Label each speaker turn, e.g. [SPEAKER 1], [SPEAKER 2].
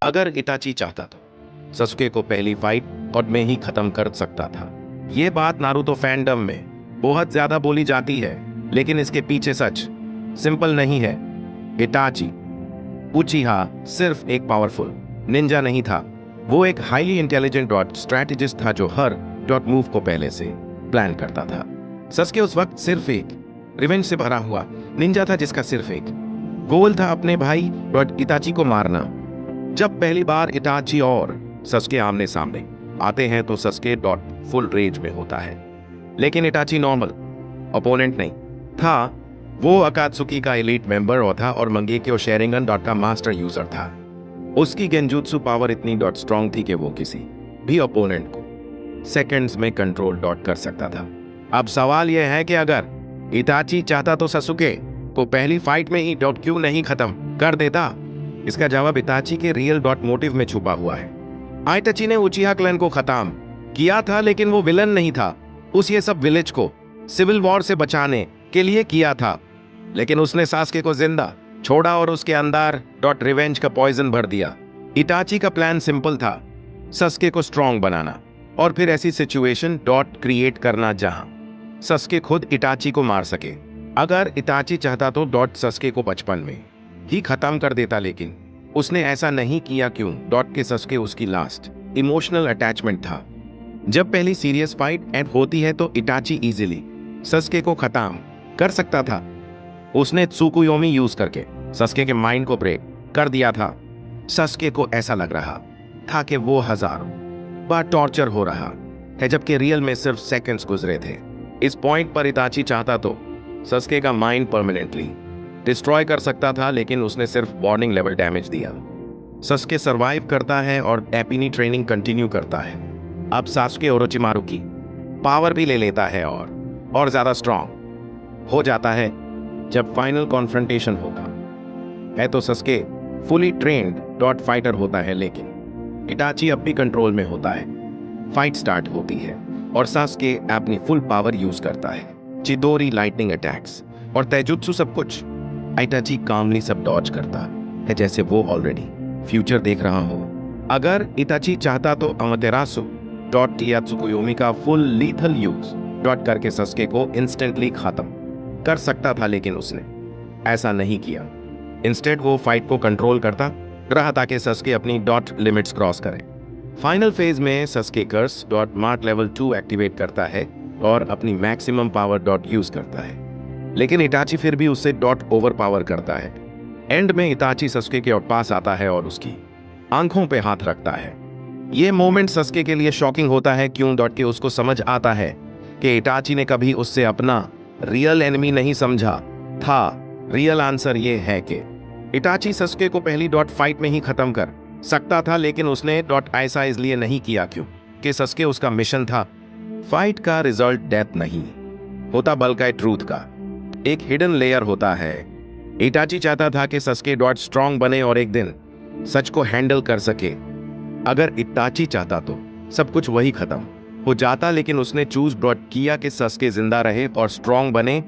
[SPEAKER 1] अगर इताची चाहता तो ससुके को पहली फाइट और में ही खत्म कर सकता था। ये बात नारुतो फैंडम में बहुत ज्यादा बोली जाती है, लेकिन इसके पीछे सच सिंपल नहीं है। इताची उचिहा सिर्फ एक पावरफुल निंजा नहीं था, वो एक हाईली इंटेलिजेंट डॉट स्ट्रैटेजिस्ट था जो हर डॉट मूव को पहले से प्लान करता था। सस्के उस वक्त सिर्फ एक रिवेंज से भरा हुआ निंजा था जिसका सिर्फ एक गोल था, अपने भाई डॉट इताची को मारना। जब पहली बार इताची और सस्के आमने सामने आते हैं तो सस्के डॉट फुल रेंज में होता है, लेकिन इताची नॉर्मल ओपोनेंट नहीं था। वो अकात्सुकी का एलीट मेंबर और मंगेक्यो शेरिंगन डॉट का मास्टर यूजर था। उसकी गेंजुत्सु पावर इतनी डॉट स्ट्रांग थी कि वो किसी भी ओपोनेंट को सेकंड्स में कंट्रोल डॉट कर सकता था। अब सवाल यह है कि अगर इताची चाहता तो ससुके को पहली फाइट में ही डॉट क्यों नहीं खत्म कर देता। इसका जवाब इताची के रियल डॉट मोटिव में छुपा हुआ है। आइताची ने उचिहा क्लैन को खत्म किया था, लेकिन वो विलन नहीं था। उस ये सब विलेज को सिविल वॉर से बचाने के लिए किया था, लेकिन उसने सास्के को जिंदा छोड़ा और उसके अंदर डॉट रिवेंज का पॉइजन भर दिया। इताची का प्लान सिंपल था, सस्के को स्ट्रांग बनाना और फिर ऐसी सिचुएशन डॉट क्रिएट करना जहां सस्के खुद इताची को मार सके। अगर इताची चाहता तो डॉट सस्के को बचपन में ही खत्म कर देता, लेकिन उसने ऐसा नहीं किया। क्यों? डॉट के सस्के उसकी लास्ट इमोशनल अटैचमेंट था। जब पहली सीरियस फाइट एंड होती है तो इताची इजीली सस्के को खत्म कर सकता था। उसने त्सुकुयोमी यूज करके सस्के के माइंड को ब्रेक कर दिया था। सस्के को ऐसा लग रहा था कि वो हजारों बार टॉर्चर हो रहा है, जबकि रियल में सिर्फ सेकंड्स गुजरे थे। इस पॉइंट पर इताची चाहता तो सस्के का माइंड परमानेंटली डिस्ट्रॉय कर सकता था, लेकिन उसने सिर्फ वार्निंग लेवल डैमेज दिया। सस्के सरवाइव करता है और अपनी ट्रेनिंग कंटिन्यू करता है। अब सास्के ओरोचिमारू की पावर भी ले लेता है और ज्यादा स्ट्रांग हो जाता है। जब फाइनल कॉन्फ्रंटेशन होता है तो सस्के फुली ट्रेन्ड डॉट फाइटर होता है, लेकिन इताची अब भी कंट्रोल में होता है। फाइट स्टार्ट होती है और सास्के अपनी फुल पावर यूज करता है, चिदोरी लाइटनिंग अटैक्स और तैजुत्सु सब कुछ। इताची कामली सब डॉज करता है जैसे वो ऑलरेडी फ्यूचर देख रहा हो। अगर इताची चाहता तो अमातेरासु डॉट या त्सुकुयोमी का फुल लीथल यूज डॉट करके सस्के को इंस्टेंटली खत्म कर सकता था, लेकिन उसने ऐसा नहीं किया। इंस्टेड वो फाइट को कंट्रोल करता रहा ताकि सस्के अपनी डॉट लिमिट्स क्रॉस करे। फाइनल फेज में सस्के कर्स डॉट मार्क लेवल 2 एक्टिवेट करता है और अपनी मैक्सिमम पावर डॉट यूज करता है, लेकिन इताची फिर भी उससे डॉट ओवर पावर करता है। एंड में इताची सस्के के पास आता है और उसकी आंखों पे हाथ रखता है। ये मोमेंट सस्के के लिए शॉकिंग होता है। क्यों? डॉट के उसको समझ आता है कि इताची ने कभी उससे अपना रियल एनिमी नहीं समझा था। रियल आंसर ये है कि इताची सस्के को पहली डॉट फाइट में ही खत्म कर सकता था, लेकिन उसने डॉट ऐसा इसलिए नहीं किया क्यों कि सस्के उसका मिशन था। फाइट का रिजल्ट डेथ नहीं होता बल्कि ट्रूथ का एक हिडन लेयर होता है। इताची चाहता था कि सस्के डॉट स्ट्रांग बने और एक दिन सच को हैंडल कर सके। अगर इताची चाहता तो सब कुछ वही खत्म हो जाता, लेकिन उसने चूज डॉट किया कि सस्के जिंदा रहे और स्ट्रांग बने।